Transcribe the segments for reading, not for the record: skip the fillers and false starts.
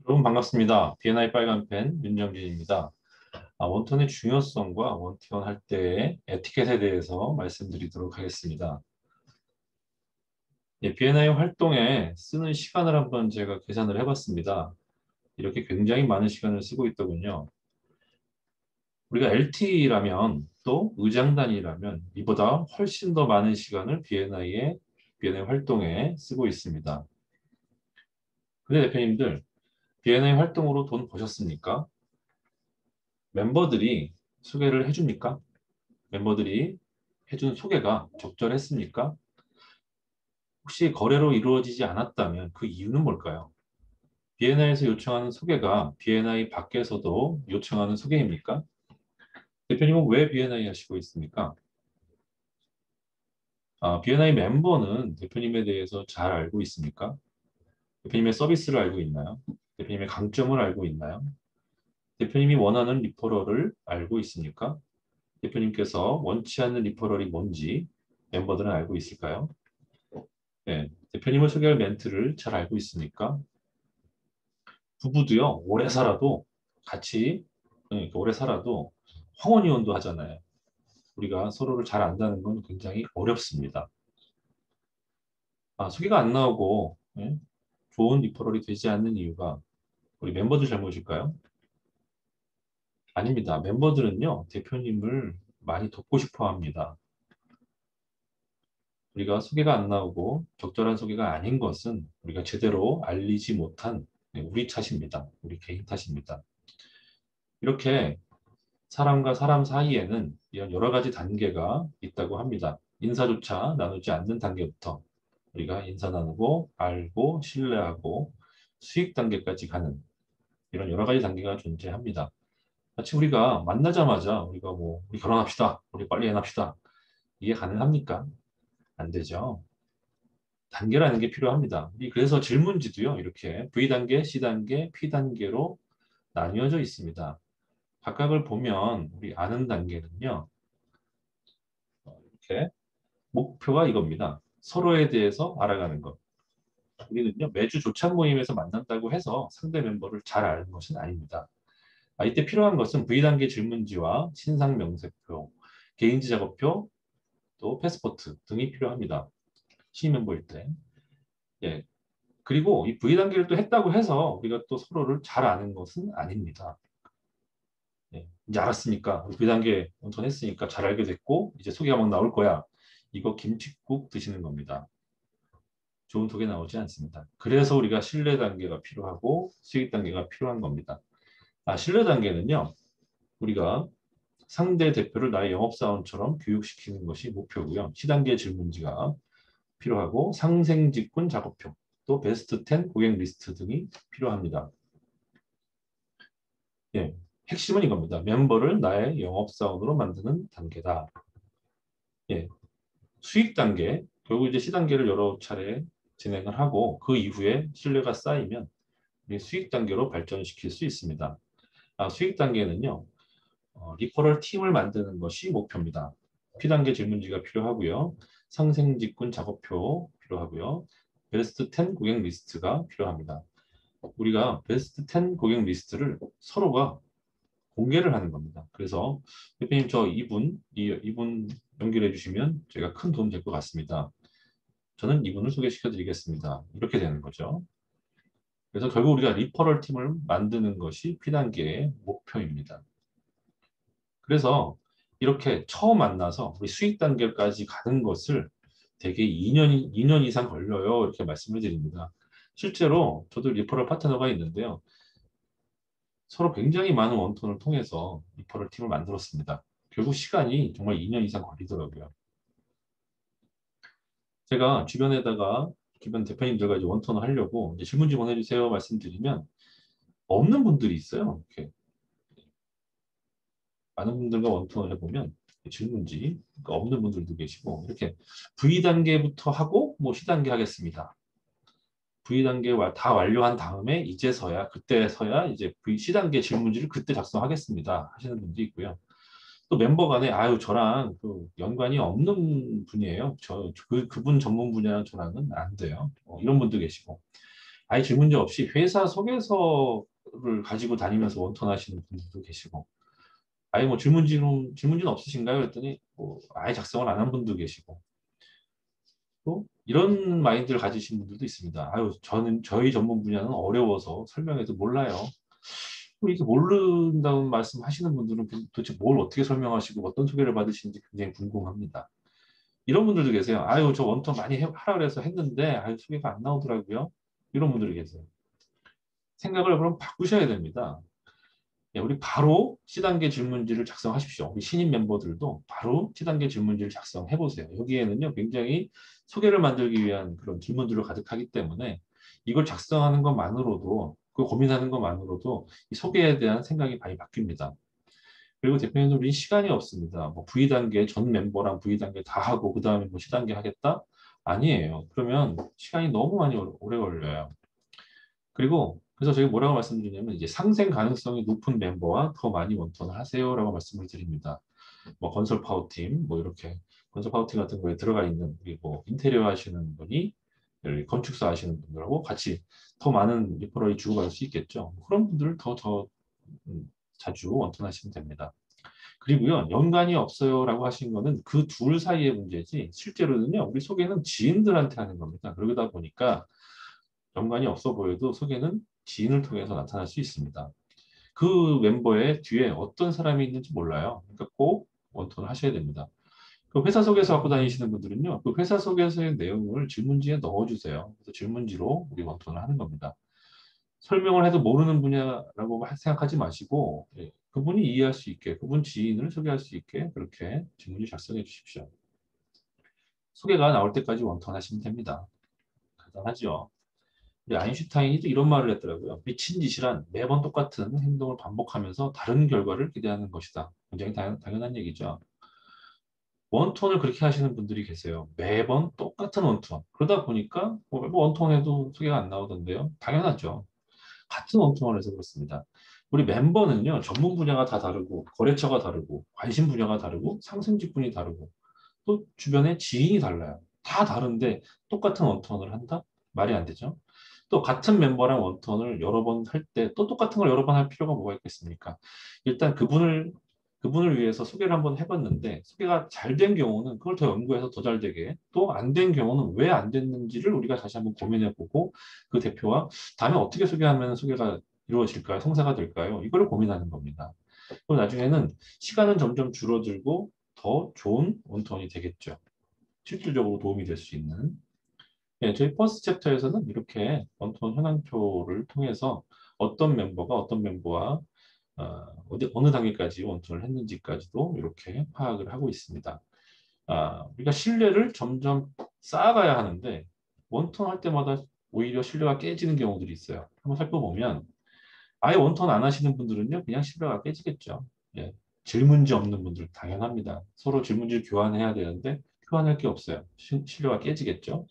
여러분 반갑습니다. B&I 빨간펜 윤정진입니다. 원톤의 중요성과 원티원 할 때의 에티켓에 대해서 말씀드리도록 하겠습니다. B&I 활동에 쓰는 시간을 한번 제가 계산을 해봤습니다. 이렇게 굉장히 많은 시간을 쓰고 있더군요. 우리가 LT라면 또 의장단이라면 이보다 훨씬 더 많은 시간을 B&I 활동에 쓰고 있습니다. 근데 대표님들, B&I 활동으로 돈 버셨습니까? 멤버들이 소개를 해줍니까? 멤버들이 해준 소개가 적절했습니까? 혹시 거래로 이루어지지 않았다면 그 이유는 뭘까요? B&I에서 요청하는 소개가 B&I 밖에서도 요청하는 소개입니까? 대표님은 왜 B&I 하시고 있습니까? B&I 멤버는 대표님에 대해서 잘 알고 있습니까? 대표님의 서비스를 알고 있나요? 대표님의 강점을 알고 있나요? 대표님이 원하는 리퍼럴을 알고 있습니까? 대표님께서 원치 않는 리퍼럴이 뭔지 멤버들은 알고 있을까요? 네, 대표님을 소개할 멘트를 잘 알고 있습니까? 부부도요, 오래 살아도 같이, 오래 살아도 황혼이혼도 하잖아요. 우리가 서로를 잘 안다는 건 굉장히 어렵습니다. 소개가 안 나오고, 좋은 리퍼럴이 되지 않는 이유가 우리 멤버들 잘못일까요? 아닙니다. 멤버들은요, 대표님을 많이 돕고 싶어 합니다. 우리가 소개가 안 나오고 적절한 소개가 아닌 것은 우리가 제대로 알리지 못한 우리 탓입니다. 우리 개인 탓입니다. 이렇게 사람과 사람 사이에는 이런 여러 가지 단계가 있다고 합니다. 인사조차 나누지 않는 단계부터 우리가 인사 나누고 알고 신뢰하고 수익 단계까지 가는 이런 여러 가지 단계가 존재합니다. 마치 우리가 만나자마자 우리가 뭐 우리 결혼합시다. 우리 빨리 애납시다. 이게 가능합니까? 안 되죠. 단계라는 게 필요합니다. 그래서 질문지도요. 이렇게 V단계, C단계, P단계로 나뉘어져 있습니다. 각각을 보면 우리 아는 단계는요. 이렇게 목표가 이겁니다. 서로에 대해서 알아가는 것. 우리는요, 매주 조찬 모임에서 만난다고 해서 상대 멤버를 잘 아는 것은 아닙니다. 이때 필요한 것은 V단계 질문지와 신상 명세표, 개인지 작업표, 또 패스포트 등이 필요합니다. 신멤버일 때. 예. 그리고 이 V단계를 또 했다고 해서 우리가 또 서로를 잘 아는 것은 아닙니다. 예. 이제 알았으니까, 우리 V단계 원턴했으니까 잘 알게 됐고, 이제 소개가 막 나올 거야. 이거 김칫국 드시는 겁니다. 좋은 톡이 나오지 않습니다. 그래서 우리가 신뢰 단계가 필요하고 수익 단계가 필요한 겁니다. 신뢰 단계는요, 우리가 상대 대표를 나의 영업사원처럼 교육시키는 것이 목표고요. 시단계 질문지가 필요하고 상생 직군 작업표, 또 베스트 10 고객 리스트 등이 필요합니다. 예, 핵심은 이겁니다. 멤버를 나의 영업사원으로 만드는 단계다. 예, 수익 단계, 결국 이제 C단계를 여러 차례 진행을 하고 그 이후에 신뢰가 쌓이면 수익 단계로 발전시킬 수 있습니다. 수익 단계는요, 리퍼럴 팀을 만드는 것이 목표입니다. P단계 질문지가 필요하고요. 상생 직군 작업표 필요하고요. 베스트 10 고객 리스트가 필요합니다. 우리가 베스트 10 고객 리스트를 서로가 공개를 하는 겁니다. 그래서 대표님 저 이분 연결해 주시면 제가 큰 도움 될 것 같습니다. 저는 이분을 소개시켜 드리겠습니다. 이렇게 되는 거죠. 그래서 결국 우리가 리퍼럴 팀을 만드는 것이 P단계의 목표입니다. 그래서 이렇게 처음 만나서 우리 수익 단계까지 가는 것을 대개 2년 이상 걸려요. 이렇게 말씀을 드립니다. 실제로 저도 리퍼럴 파트너가 있는데요. 서로 굉장히 많은 원톤을 통해서 리퍼럴 팀을 만들었습니다. 결국 시간이 정말 2년 이상 걸리더라고요. 제가 주변 대표님들과 이제 원톤을 하려고 이제 질문지 보내주세요 말씀드리면 없는 분들이 있어요. 이렇게 많은 분들과 원통을 해보면 질문지 없는 분들도 계시고 이렇게 V 단계부터 하고 뭐 C 단계 하겠습니다. V 단계 다 완료한 다음에 이제서야 그때서야 이제 C 단계 질문지를 그때 작성하겠습니다 하시는 분도 있고요. 또 멤버 간에 아유 저랑 그 연관이 없는 분이에요. 그분 전문 분야랑 저랑은 안 돼요. 이런 분도 계시고 아예 질문지 없이 회사 소개서를 가지고 다니면서 원턴 하시는 분들도 계시고, 아예 뭐 질문지는 없으신가요? 그랬더니 뭐 아예 작성을 안 한 분도 계시고, 또 이런 마인드를 가지신 분들도 있습니다. 아유, 저희 전문 분야는 어려워서 설명해도 몰라요. 뭐 이게 모른다는 말씀 하시는 분들은 도대체 뭘 어떻게 설명하시고 어떤 소개를 받으시는지 굉장히 궁금합니다. 이런 분들도 계세요. 아유, 저 원턴 많이 하라 그래서 했는데, 아유, 소개가 안 나오더라고요. 이런 분들이 계세요. 생각을 그럼 바꾸셔야 됩니다. 예, 우리 바로 C단계 질문지를 작성하십시오. 우리 신입 mem버들도 바로 C단계 질문지를 작성해 보세요. 여기에는요, 굉장히 소개를 만들기 위한 그런 질문들로 가득하기 때문에 이걸 작성하는 것만으로도, 그 고민하는 것만으로도 이 소개에 대한 생각이 많이 바뀝니다. 그리고 대표님들 우리 시간이 없습니다. 뭐 V단계 전 멤버랑 V단계 다 하고 그 다음에 뭐 C단계 하겠다? 아니에요. 그러면 시간이 너무 많이 오래 걸려요. 그리고 그래서 저희 뭐라고 말씀드리냐면 이제 상생 가능성이 높은 멤버와 더 많이 원턴을 하세요라고 말씀을 드립니다. 뭐 건설 파워팀 뭐 이렇게 건설 파워팀 같은 거에 들어가 있는 우리 뭐 인테리어 하시는 분이 건축사 하시는 분들하고 같이 더 많은 리퍼럴이 주고받을 수 있겠죠. 그런 분들을 더 자주 원턴하시면 됩니다. 그리고요, 연관이 없어요라고 하신 거는 그 둘 사이의 문제지 실제로는요, 우리 소개는 지인들한테 하는 겁니다. 그러다 보니까 연관이 없어 보여도 소개는 지인을 통해서 나타날 수 있습니다. 그 멤버의 뒤에 어떤 사람이 있는지 몰라요. 그러니까 꼭 원톤을 하셔야 됩니다. 그 회사 소개서 갖고 다니시는 분들은요, 그 회사 소개서의 내용을 질문지에 넣어주세요. 그래서 질문지로 우리 원톤을 하는 겁니다. 설명을 해도 모르는 분야라고 생각하지 마시고, 예, 그분이 이해할 수 있게, 그분 지인을 소개할 수 있게 그렇게 질문지 작성해 주십시오. 소개가 나올 때까지 원톤 하시면 됩니다. 간단하죠. 우리 아인슈타인이 또 이런 말을 했더라고요. 미친 짓이란 매번 똑같은 행동을 반복하면서 다른 결과를 기대하는 것이다. 굉장히 당연한 얘기죠. 원톤을 그렇게 하시는 분들이 계세요. 매번 똑같은 원톤. 그러다 보니까 뭐 원톤에도 소개가 안 나오던데요. 당연하죠. 같은 원통을 해서 그렇습니다. 우리 멤버는요, 전문 분야가 다 다르고, 거래처가 다르고, 관심 분야가 다르고, 상승 직군이 다르고, 또 주변에 지인이 달라요. 다 다른데 똑같은 원턴을 한다? 말이 안 되죠. 또 같은 멤버랑 원턴을 여러 번 할 때 또 똑같은 걸 여러 번 할 필요가 뭐가 있겠습니까? 일단 그분을 위해서 소개를 한번 해봤는데 소개가 잘 된 경우는 그걸 더 연구해서 더 잘 되게 또 안 된 경우는 왜 안 됐는지를 우리가 다시 한번 고민해보고 그 대표와 다음에 어떻게 소개하면 소개가 이루어질까요? 성사가 될까요? 이걸 고민하는 겁니다. 그럼 나중에는 시간은 점점 줄어들고 더 좋은 원턴이 되겠죠. 실질적으로 도움이 될 수 있는. 예, 저희 퍼스트 챕터에서는 이렇게 원톤 현황표를 통해서 어떤 멤버가 어떤 멤버와 어느 단계까지 원톤을 했는지까지도 이렇게 파악을 하고 있습니다. 우리가 신뢰를 점점 쌓아가야 하는데 원톤 할 때마다 오히려 신뢰가 깨지는 경우들이 있어요. 한번 살펴보면 아예 원턴 안 하시는 분들은요, 그냥 신뢰가 깨지겠죠. 예. 질문지 없는 분들 당연합니다. 서로 질문지를 교환해야 되는데 교환할 게 없어요. 신뢰가 깨지겠죠.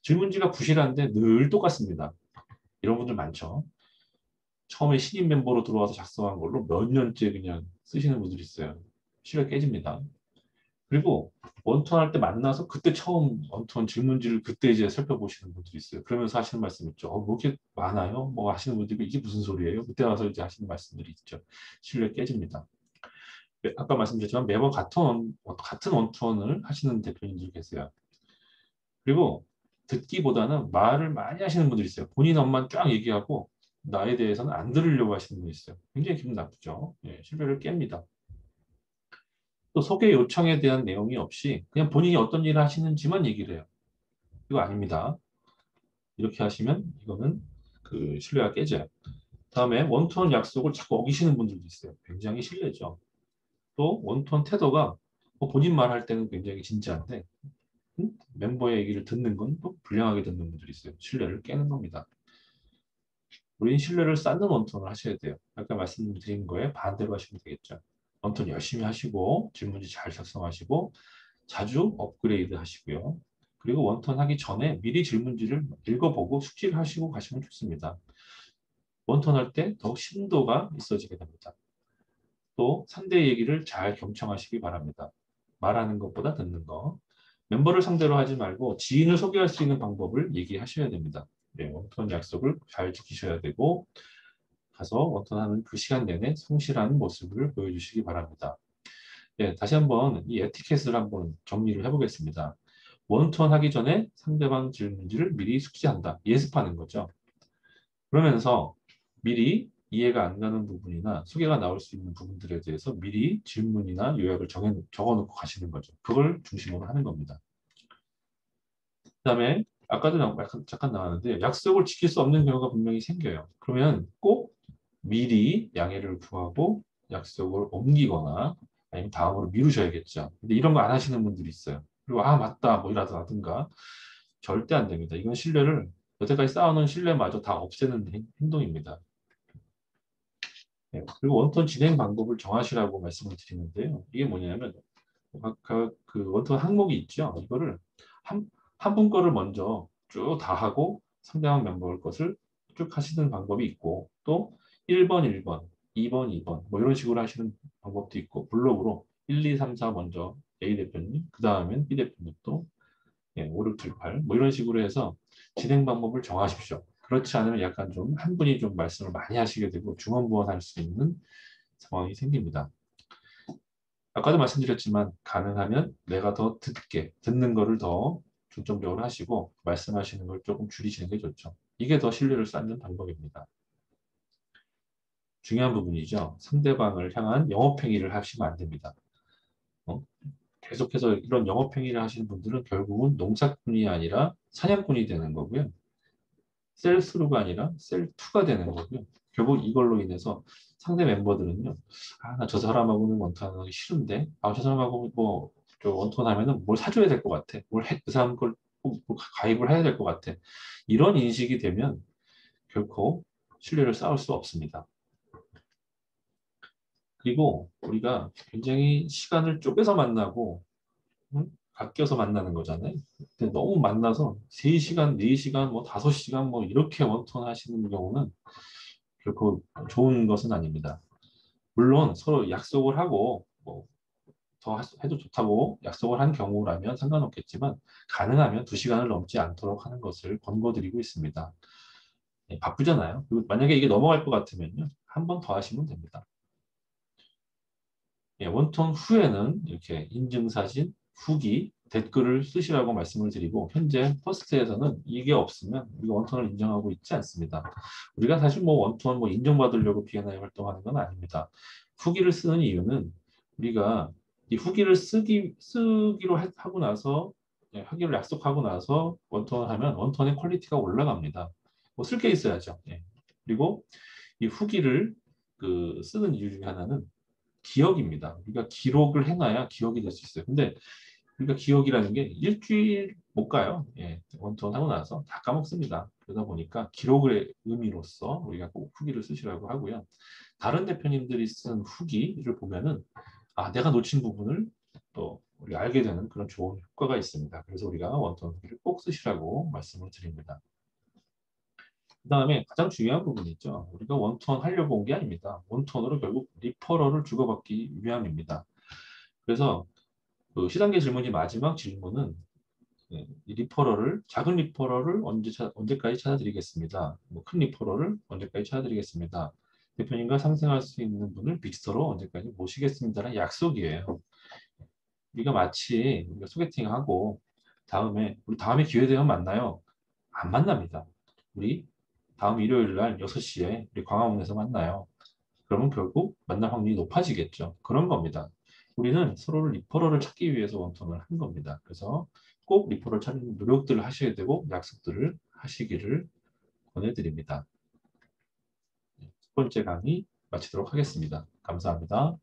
질문지가 부실한데 늘 똑같습니다. 이런 분들 많죠. 처음에 신입 멤버로 들어와서 작성한 걸로 몇 년째 그냥 쓰시는 분들이 있어요. 신뢰 깨집니다. 그리고 원턴 할 때 만나서 그때 처음 원턴 질문지를 그때 이제 살펴보시는 분들이 있어요. 그러면서 하시는 말씀 있죠. 뭐 이렇게 많아요? 뭐 하시는 분들이 이게 무슨 소리예요? 그때 와서 이제 하시는 말씀들이 있죠. 신뢰 깨집니다. 아까 말씀드렸지만 매번 같은 원턴을 하시는 대표님들 계세요. 그리고 듣기보다는 말을 많이 하시는 분들이 있어요. 본인 업만 쫙 얘기하고 나에 대해서는 안 들으려고 하시는 분이 있어요. 굉장히 기분 나쁘죠. 예, 신뢰를 깹니다. 또 소개 요청에 대한 내용이 없이 그냥 본인이 어떤 일을 하시는지만 얘기를 해요. 이거 아닙니다. 이렇게 하시면 이거는 그 신뢰가 깨져요. 다음에 원톤 약속을 자꾸 어기시는 분들도 있어요. 굉장히 실례죠. 또 원톤 태도가 뭐 본인 말할 때는 굉장히 진지한데 멤버의 얘기를 듣는 건 또 불량하게 듣는 분들이 있어요. 신뢰를 깨는 겁니다. 우린 신뢰를 쌓는 원톤을 하셔야 돼요. 아까 말씀드린 거에 반대로 하시면 되겠죠. 원톤 열심히 하시고 질문지 잘 작성하시고 자주 업그레이드 하시고요. 그리고 원턴 하기 전에 미리 질문지를 읽어보고 숙지를 하시고 가시면 좋습니다. 원턴 할 때 더욱 심도가 있어지게 됩니다. 또 상대의 얘기를 잘 경청하시기 바랍니다. 말하는 것보다 듣는 거. 멤버를 상대로 하지 말고 지인을 소개할 수 있는 방법을 얘기하셔야 됩니다. 네, 원톤 약속을 잘 지키셔야 되고 가서 원톤하는 그 시간 내내 성실한 모습을 보여주시기 바랍니다. 네, 다시 한번 이 에티켓을 한번 정리를 해보겠습니다. 원톤 하기 전에 상대방 질문지를 미리 숙지한다. 예습하는 거죠. 그러면서 미리 이해가 안 가는 부분이나 소개가 나올 수 있는 부분들에 대해서 미리 질문이나 요약을 적어놓고 가시는 거죠. 그걸 중심으로 하는 겁니다. 그다음에 아까도 잠깐 나왔는데 약속을 지킬 수 없는 경우가 분명히 생겨요. 그러면 꼭 미리 양해를 구하고 약속을 옮기거나 아니면 다음으로 미루셔야겠죠. 근데 이런 거 안 하시는 분들이 있어요. 그리고 아 맞다 뭐 이라든가 절대 안 됩니다. 이건 신뢰를 여태까지 쌓아놓은 신뢰마저 다 없애는 행동입니다. 네, 그리고 원톤 진행 방법을 정하시라고 말씀을 드리는데요. 이게 뭐냐면 각각 그 원톤 항목이 있죠. 이거를 한 분 거를 먼저 쭉 다 하고 상대방 멤버 것을 쭉 하시는 방법이 있고 또 1번, 1번, 2번, 2번 뭐 이런 식으로 하시는 방법도 있고 블록으로 1, 2, 3, 4 먼저 A 대표님, 그 다음엔 B 대표님 또 5, 6, 7, 8 뭐 이런 식으로 해서 진행 방법을 정하십시오. 그렇지 않으면 약간 좀 한 분이 좀 말씀을 많이 하시게 되고 중언부언할 수 있는 상황이 생깁니다. 아까도 말씀드렸지만 가능하면 내가 더 듣는 거를 더 중점적으로 하시고 말씀하시는 걸 조금 줄이시는 게 좋죠. 이게 더 신뢰를 쌓는 방법입니다. 중요한 부분이죠. 상대방을 향한 영업행위를 하시면 안 됩니다. 어? 계속해서 이런 영업행위를 하시는 분들은 결국은 농사꾼이 아니라 사냥꾼이 되는 거고요. 셀스루가 아니라 셀투가 되는 거고요. 결국 이걸로 인해서 상대 멤버들은요. 아, 나 저 사람하고는 원톤하기 싫은데, 아, 저 사람하고 뭐, 저 원톤하면은 뭘 사줘야 될 것 같아. 그 사람 걸 꼭 가입을 해야 될 것 같아. 이런 인식이 되면 결코 신뢰를 쌓을 수 없습니다. 그리고 우리가 굉장히 시간을 쪼개서 만나고, 아껴서 만나는 거잖아요. 근데 너무 만나서 3시간, 4시간, 뭐 5시간 뭐 이렇게 원톤 하시는 경우는 결코 좋은 것은 아닙니다. 물론 서로 약속을 하고 뭐 더 해도 좋다고 약속을 한 경우라면 상관없겠지만 가능하면 2시간을 넘지 않도록 하는 것을 권고드리고 있습니다. 바쁘잖아요. 그리고 만약에 이게 넘어갈 것 같으면요. 한 번 더 하시면 됩니다. 원톤 후에는 이렇게 인증사진, 후기, 댓글을 쓰시라고 말씀을 드리고 현재 퍼스트에서는 이게 없으면 우리가 원톤을 인정하고 있지 않습니다. 우리가 사실 뭐 원톤 뭐 인정받으려고 B&I 활동하는 건 아닙니다. 후기를 쓰는 이유는 우리가 이 후기를 쓰기로 하고 나서 하기로 약속하고 나서 원톤을 하면 원톤의 퀄리티가 올라갑니다. 뭐 쓸 게 있어야죠. 그리고 이 후기를 쓰는 이유 중에 하나는 기억입니다. 우리가 기록을 해놔야 기억이 될 수 있어요. 근데 우리가 기억이라는 게 일주일 못 가요. 원톤 하고 나서 다 까먹습니다. 그러다 보니까 기록의 의미로서 우리가 꼭 후기를 쓰시라고 하고요. 다른 대표님들이 쓴 후기를 보면은 아, 내가 놓친 부분을 또 우리가 알게 되는 그런 좋은 효과가 있습니다. 그래서 우리가 원톤 후기를 꼭 쓰시라고 말씀을 드립니다. 그 다음에 가장 중요한 부분이 있죠. 우리가 원톤 하려고 온 게 아닙니다. 원톤으로 결국 리퍼럴을 주고받기 위함입니다. 그래서 그 시단계 질문이 마지막 질문은 이 리퍼럴을 작은 리퍼럴을 언제까지 찾아드리겠습니다. 뭐 큰 리퍼럴을 언제까지 찾아드리겠습니다. 대표님과 상생할 수 있는 분을 빅스터로 언제까지 모시겠습니다라는 약속이에요. 우리가 마치 우리가 소개팅하고 우리 다음에 기회 되면 만나요. 안 만납니다. 우리 다음 일요일 날 6시에 우리 광화문에서 만나요. 그러면 결국 만날 확률이 높아지겠죠. 그런 겁니다. 우리는 서로를 리퍼럴을 찾기 위해서 원톤을 한 겁니다. 그래서 꼭 리퍼럴 찾는 노력들을 하셔야 되고 약속들을 하시기를 권해드립니다. 첫 번째 강의 마치도록 하겠습니다. 감사합니다.